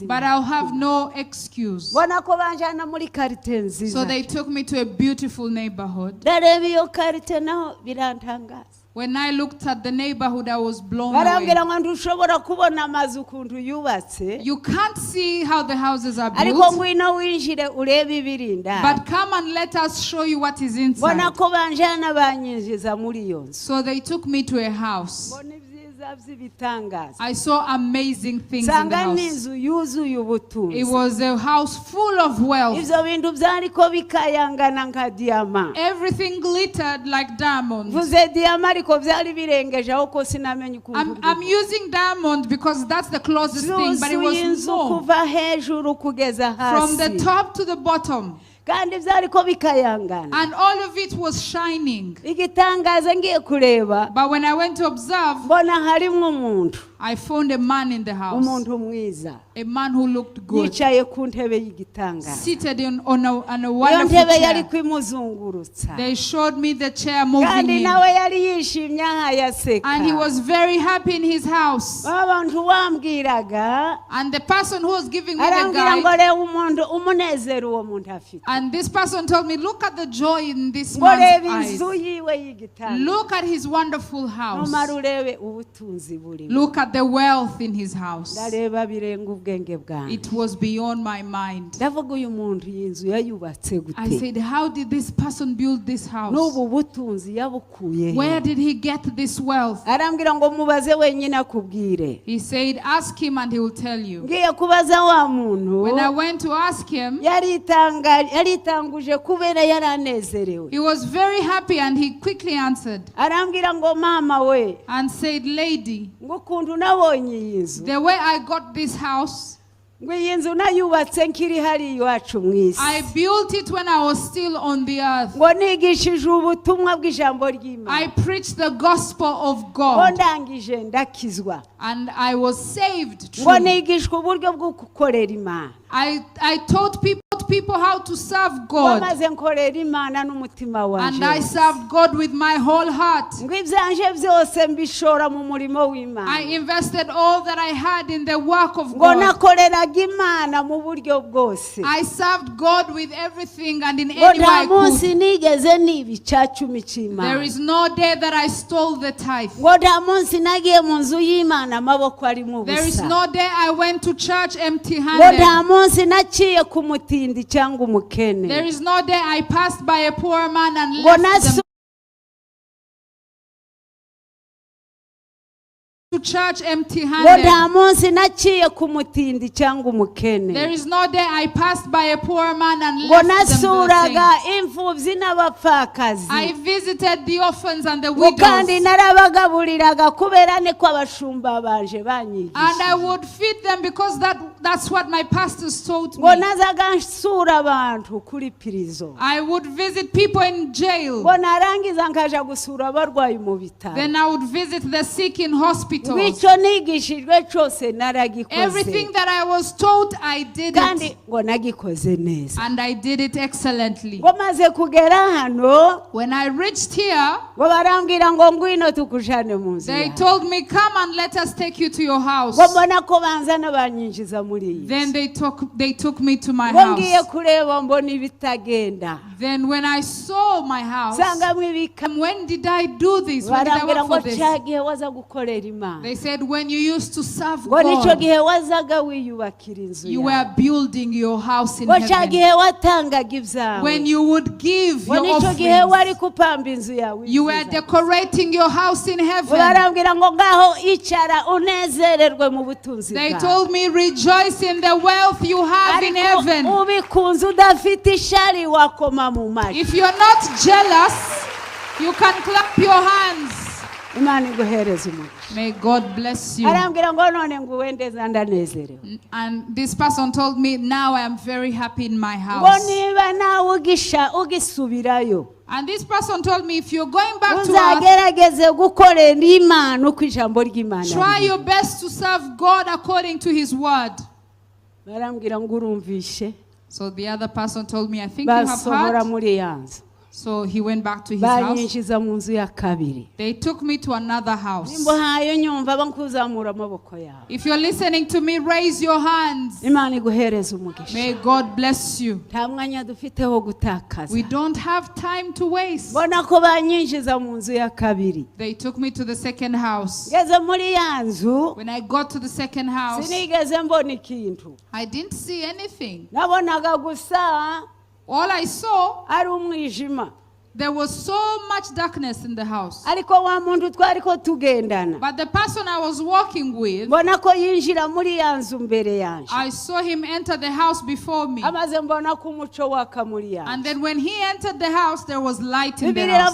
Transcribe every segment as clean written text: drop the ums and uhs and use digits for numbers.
but I'll have no excuse. So they took me to a beautiful neighborhood. When I looked at the neighborhood, I was blown away. You can't see how the houses are built, but come and let us show you what is inside. So they took me to a house. I saw amazing things in the house. It was a house full of wealth. Everything glittered like diamonds. I'm using diamond because that's the closest thing, but it was more. From the top to the bottom. And all of it was shining. But when I went to observe, I found a man in the house. A man who looked good. Seated on a wonderful chair. They showed me the chair moving in. And he was very happy in his house. And the person who was giving me the guide, and this person told me, look at the joy in this man's eyes. Look at his wonderful house. Look at the wealth in his house. It was beyond my mind. I said, how did this person build this house? Where did he get this wealth? He said, ask him and he will tell you. When I went to ask him, he was very happy and he quickly answered and said, lady, the way I got this house, I built it when I was still on the earth. I preached the gospel of God. And I was saved truly. I taught people how to serve God. And I served God with my whole heart. I invested all that I had in the work of God. I served God with everything and in any way I could. There is no day that I stole the tithe. There is no day I went to church empty-handed. There is no day I passed by a poor man and left them to church empty-handed. There is no day I passed by a poor man and left them the same. I visited the orphans and the widows. And I would feed them because that's what my pastors taught me. I would visit people in jail. Then I would visit the sick in hospitals. Everything that I was taught, I did it. And I did it excellently. When I reached here, they told me, come and let us take you to your house. Then they took me to my house. Then when I saw my house, when did I do this? When did I work for this? They said, when you used to serve God, you were building your house in heaven. When you would give your offerings, you were decorating your house in heaven. They told me, rejoice in the wealth you have in heaven. If you're not jealous, you can clap your hands. May God bless you. And this person told me, now I am very happy in my house. And this person told me, if you're going back to earth, try your best to serve God according to His word. So the other person told me, I think you have heard. So he went back to his house. They took me to another house. If you're listening to me, raise your hands. May God bless you. We don't have time to waste. They took me to the second house. When I got to the second house, I didn't see anything. All I saw, there was so much darkness in the house. But the person I was walking with, I saw him enter the house before me. And then when he entered the house, there was light in the house.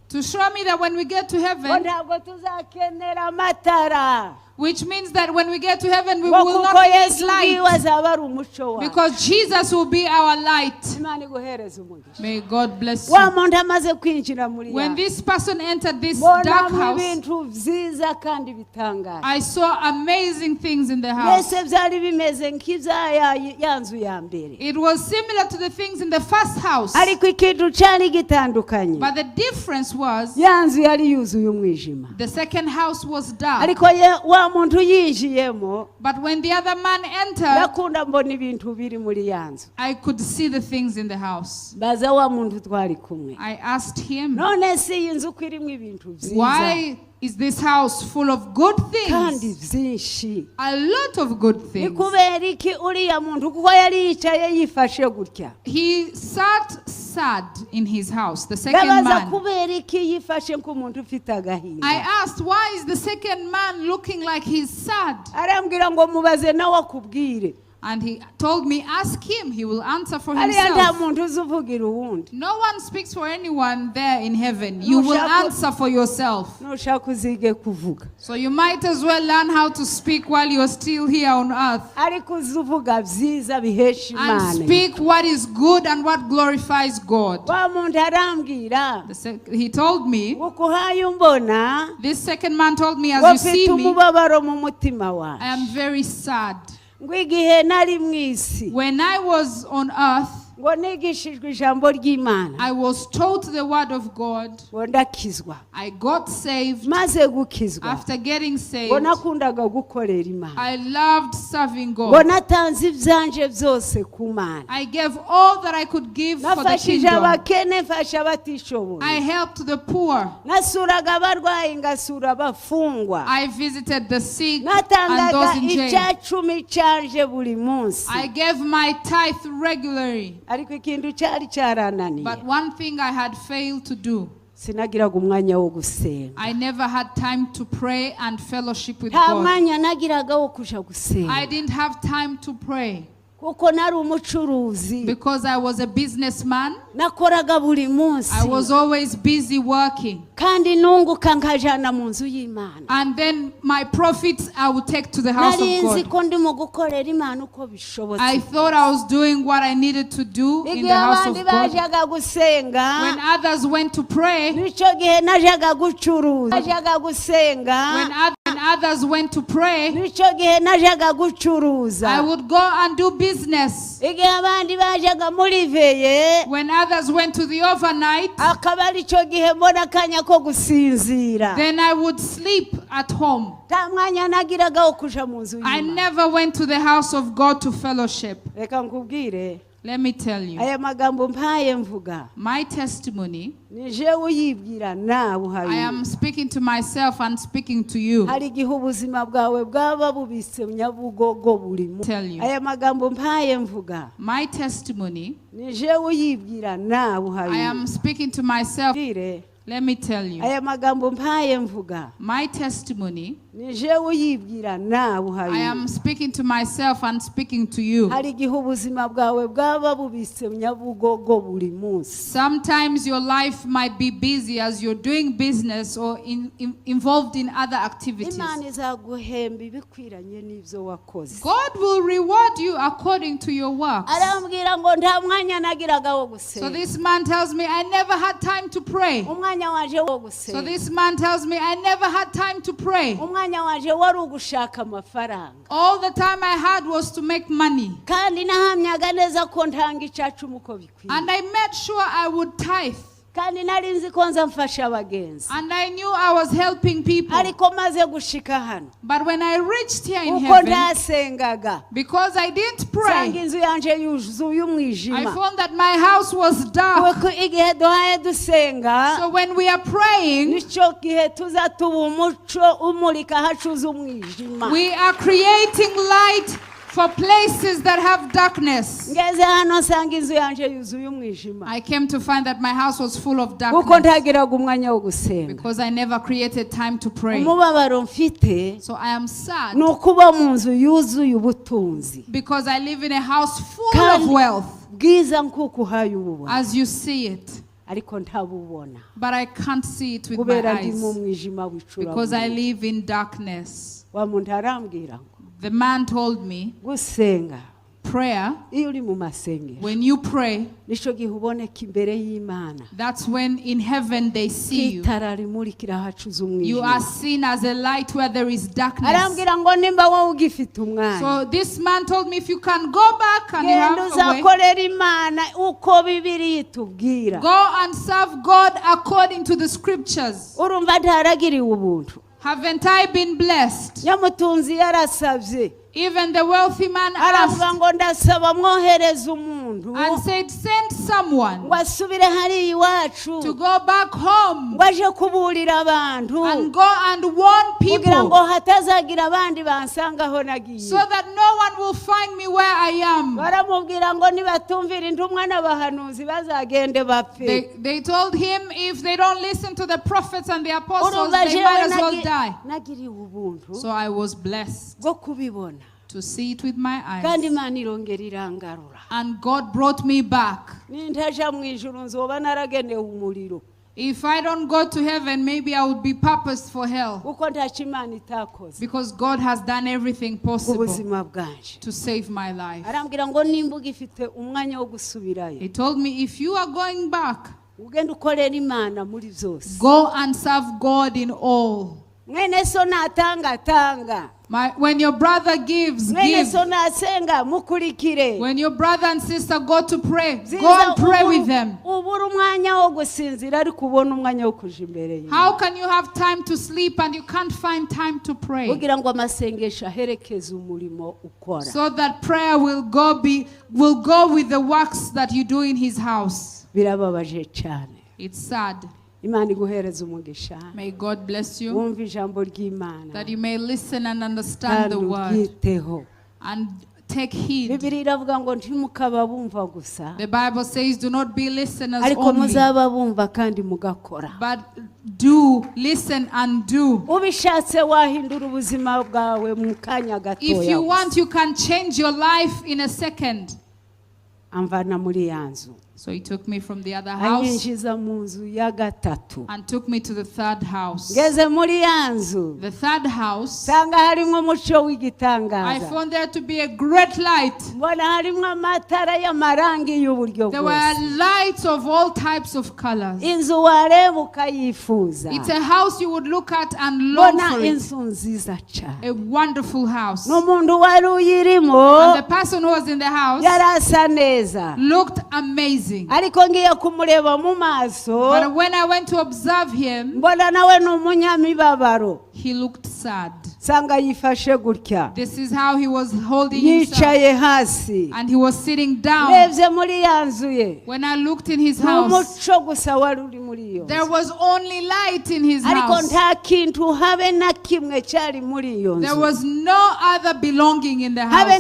To show me that when we get to heaven, which means that when we get to heaven, we will not need light, because Jesus will be our light. May God bless you. When this person entered this dark house, I saw amazing things in the house. It was similar to the things in the first house, but the difference was the second house was dark. But when the other man entered, I could see the things in the house. I asked him, why is this house full of good things? A lot of good things. He sat sad in his house, the second man. I asked, why is the second man looking like he's sad? And he told me, ask him, he will answer for himself. No one speaks for anyone there in heaven. You will answer for yourself. So you might as well learn how to speak while you're still here on earth. And speak what is good and what glorifies God. He told me, this second man told me, as you see me, I am very sad. When I was on earth, I was taught the word of God. I got saved. After getting saved, I loved serving God. I gave all that I could give for the kingdom. I helped the poor. I visited the sick and those in jail. I gave my tithe regularly. But one thing I had failed to do, I never had time to pray and fellowship with God. I didn't have time to pray because I was a businessman. I was always busy working. And then my profits I would take to the house of God. I thought I was doing what I needed to do in the house of God. When others went to pray, when others went to pray, I would go and do business. When others went to the overnight, then I would sleep at home. I never went to the house of God to fellowship. Let me tell you, my testimony, I am speaking to myself and speaking to you. Tell you, my testimony, I am speaking to myself. Let me tell you, my testimony, I am speaking to myself and speaking to you. Sometimes your life might be busy as you're doing business or involved in other activities. God will reward you according to your work. So this man tells me, I never had time to pray. So this man tells me, I never had time to pray. All the time I had was to make money. And I made sure I would tithe. And I knew I was helping people. But when I reached here in heaven, because I didn't pray, I found that my house was dark. So when we are praying, we are creating light for places that have darkness. I came to find that my house was full of darkness because I never created time to pray. So I am sad because I live in a house full of wealth, as you see it. But I can't see it with my eyes because I live in darkness. The man told me, prayer, when you pray, that's when in heaven they see you. You are seen as a light where there is darkness. So this man told me, if you can go back and you have a way, go and serve God according to the scriptures. Haven't I been blessed? Even the wealthy man asked and said, send someone to go back home and go and warn people so that no one will find me where I am. They told him if they don't listen to the prophets and the apostles, they might as well die. So I was blessed to see it with my eyes. And God brought me back. If I don't go to heaven, maybe I would be purposed for hell. Because God has done everything possible to save my life. He told me, if you are going back, go and serve God in all. When your brother gives, give. When your brother and sister go to pray, go and pray with them. How can you have time to sleep and you can't find time to pray? So that prayer will go with the works that you do in his house. It's sad. May God bless you, that you may listen and understand the word and take heed. The Bible says, do not be listeners only, but do listen and do. If you want, you can change your life in a second. So he took me from the other house and took me to the third house. The third house, I found there to be a great light. There were lights of all types of colors. It's a house you would look at and long for it. A wonderful house. And the person who was in the house looked amazing. But when I went to observe him, he looked sad. This is how he was holding himself. And he was sitting down. When I looked in his house, there was only light in his house. There was no other belonging in the house.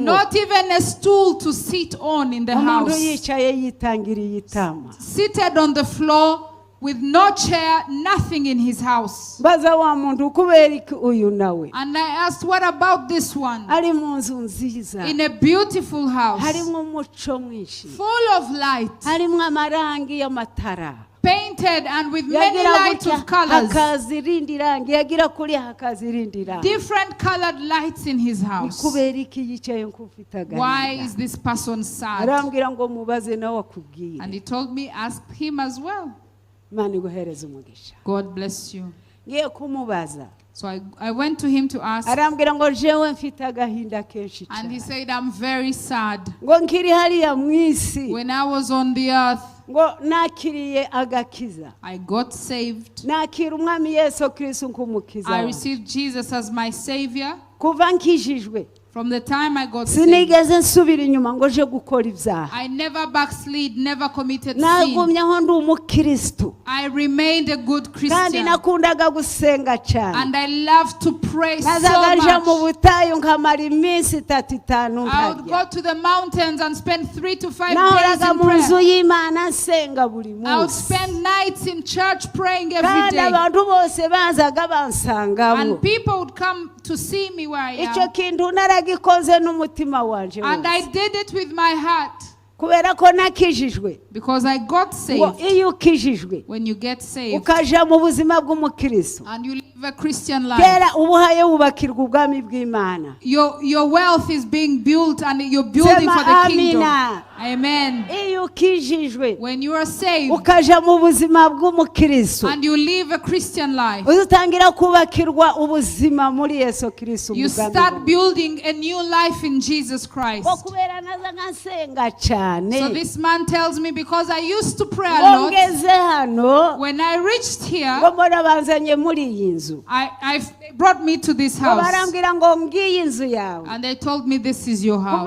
Not even a stool to sit on in the house. Seated on the floor with no chair, nothing in his house. And I asked, what about this one? In a beautiful house, full of light, painted and with many lights of colors. Different colored lights in his house. Why is this person sad? And he told me, ask him as well. God bless you. So I went to him to ask. And he said, I'm very sad. When I was on the earth, I got saved. I received Jesus as my Savior. From the time I got saved, I never backslid, never committed sin. I remained a good Christian. And I love to pray so much. I would go to the mountains and spend 3 to 5 days in prayer. I would spend nights in church praying every day. And people would come to see me where I am. And I did it with my heart. Because I got saved. When you get saved and you live a Christian life, your wealth is being built and you're building for the kingdom. Amen. When you are saved and you live a Christian life, you start building a new life in Jesus Christ. So this man tells me, because I used to pray a lot, when I reached here, I brought me to this house. And they told me, this is your house.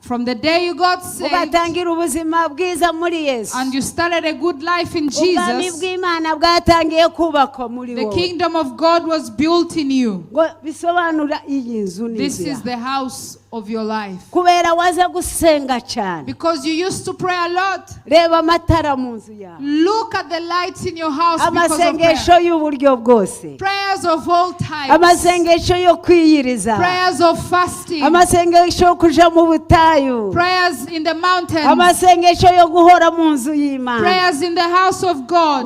From the day you got saved and you started a good life in Jesus, the kingdom of God was built in you. This is the house of your life. Because you used to pray a lot. Look at the lights in your house because of prayer. Prayers of all types. Prayers of fasting. Prayers in the mountains. Prayers in the house of God.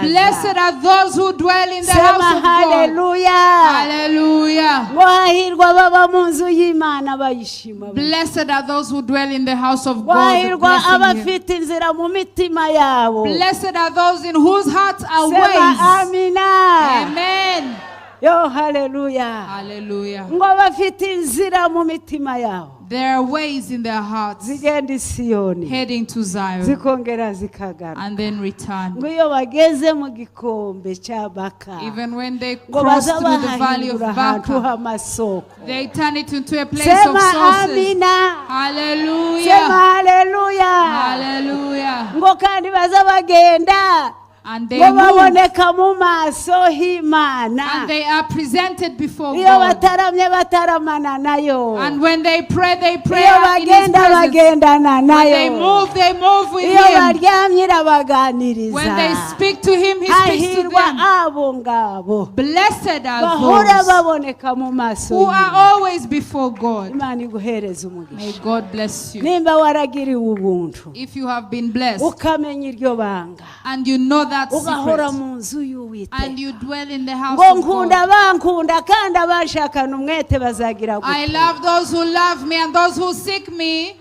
Blessed are those who dwell in the house of God. Hallelujah. Blessed are those who dwell in the house of God. Blessed are those in whose hearts are ways. Amen. Yo, hallelujah. Hallelujah. There are ways in their hearts heading to Zion and then return. Even when they cross through the valley of Baca, they turn it into a place of sources. Hallelujah. Hallelujah. And they move. And they are presented before God. And when they pray in His presence. When they move with Him. When they speak to Him, He speaks to them. Blessed are those who are always before God. May God bless you. If you have been blessed and you know that secret, and you dwell in the house of God. I love those who love me, and those who seek me,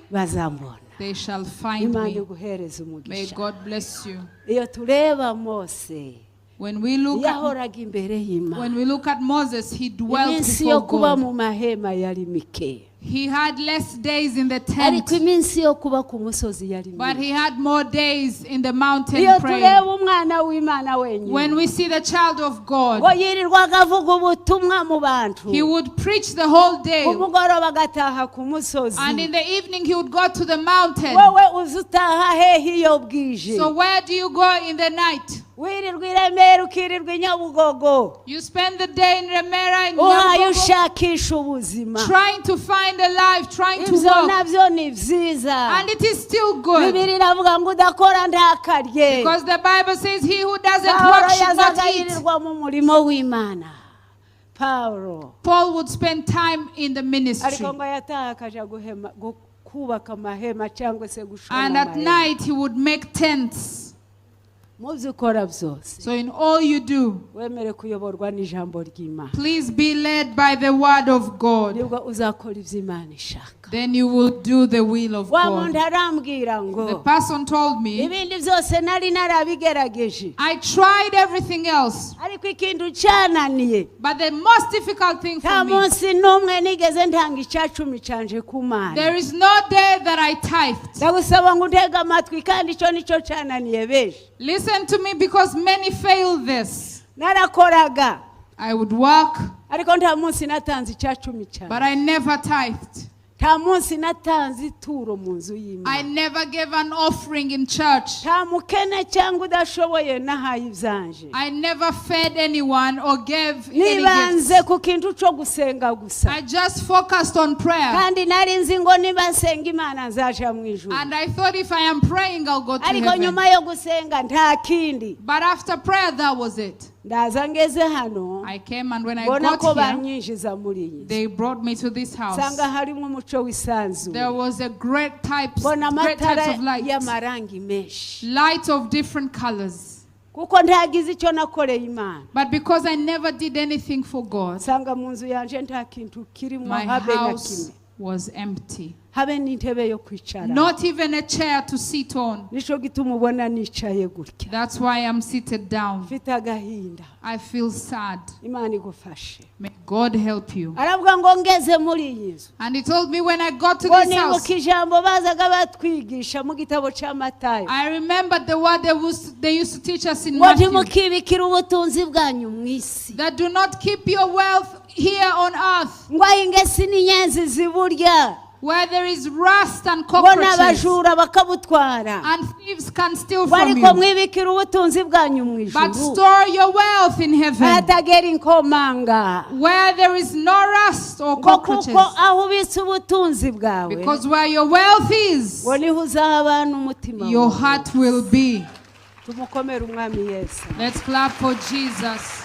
they shall find me. May God bless you. When we look at Moses, he dwelt before God. He had less days in the tent, but he had more days in the mountain praying. When we see the child of God, he would preach the whole day, and in the evening he would go to the mountain. So where do you go in the night? You spend the day in Remera and trying to find a life, trying to walk. And it is still good. Because the Bible says he who doesn't work should not eat. Paul would spend time in the ministry. And at night he would make tents. So in all you do, please be led by the word of God. Then you will do the will of God. The person told me, I tried everything else, but the most difficult thing for me, there is no day that I tithed. Listen to me, because many fail this. I would work, but I never tithed. I never gave an offering in church. I never fed anyone or gave any gifts. I just focused on prayer. And I thought if I am praying, I'll go to heaven. But after prayer, that was it. I came, and when I got here, they brought me to this house. There was a great types of light. Light of different colors. But because I never did anything for God, my house was empty. Not even a chair to sit on. That's why I'm seated down. I feel sad. May God help you. And he told me when I got to this house, I remembered the word they used to teach us in Matthew, that do not keep your wealth here on earth, where there is rust and cockroaches, and thieves can steal from you. But store your wealth in heaven, where there is no rust or cockroaches. Because where your wealth is, your heart will be. Let's clap for Jesus.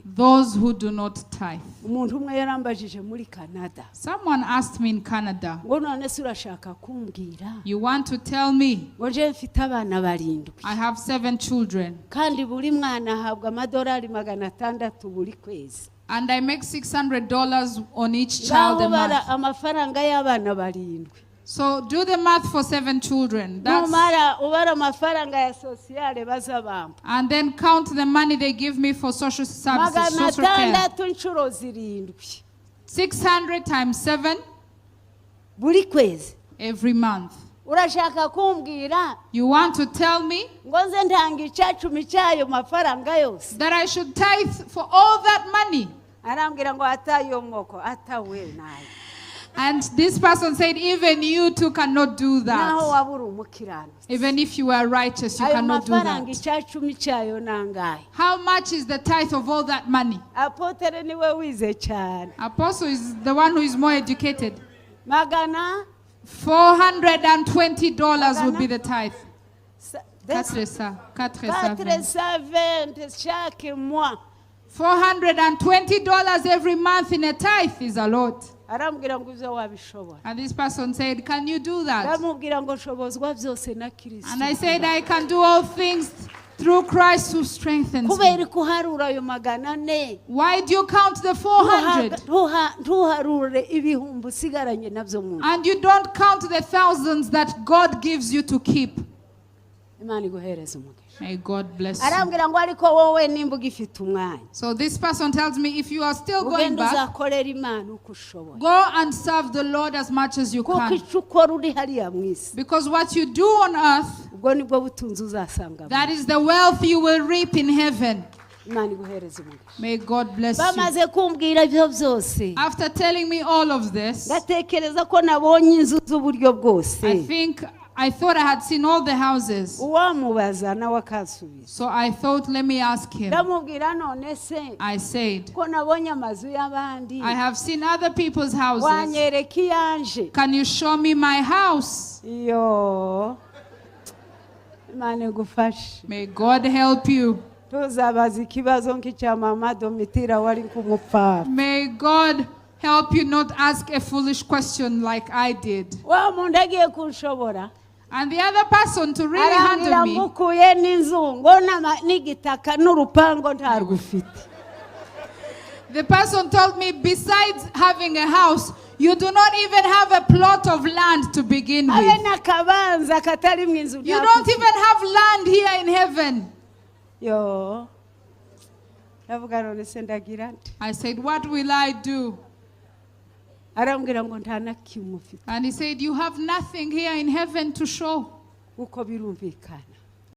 Those who do not tithe. Someone asked me in Canada, you want to tell me? I have 7 children. And I make $600 on each child a month. So do the math for 7 children. And then count the money they give me for social services, social care. 600 times 7 every month. You want to tell me that I should tithe for all that money? And this person said, even you too cannot do that. Even if you are righteous, you cannot do that. How much is the tithe of all that money? Apostle is the one who is more educated. $420 would be the tithe. $420 every month in a tithe is a lot. And this person said, can you do that? And I said, I can do all things through Christ who strengthens me. Why do you count the 400? And you don't count the thousands that God gives you to keep. May God bless you. So this person tells me, if you are still going back, go and serve the Lord as much as you can. Because what you do on earth, that is the wealth you will reap in heaven. May God bless you. After telling me all of this, I thought I had seen all the houses. So I thought, let me ask him. I said, I have seen other people's houses. Can you show me my house? May God help you. May God help you not ask a foolish question like I did. And the other person to really handle me. The person told me, besides having a house, you do not even have a plot of land to begin with. You don't even have land here in heaven. I said, what will I do? And he said, you have nothing here in heaven to show.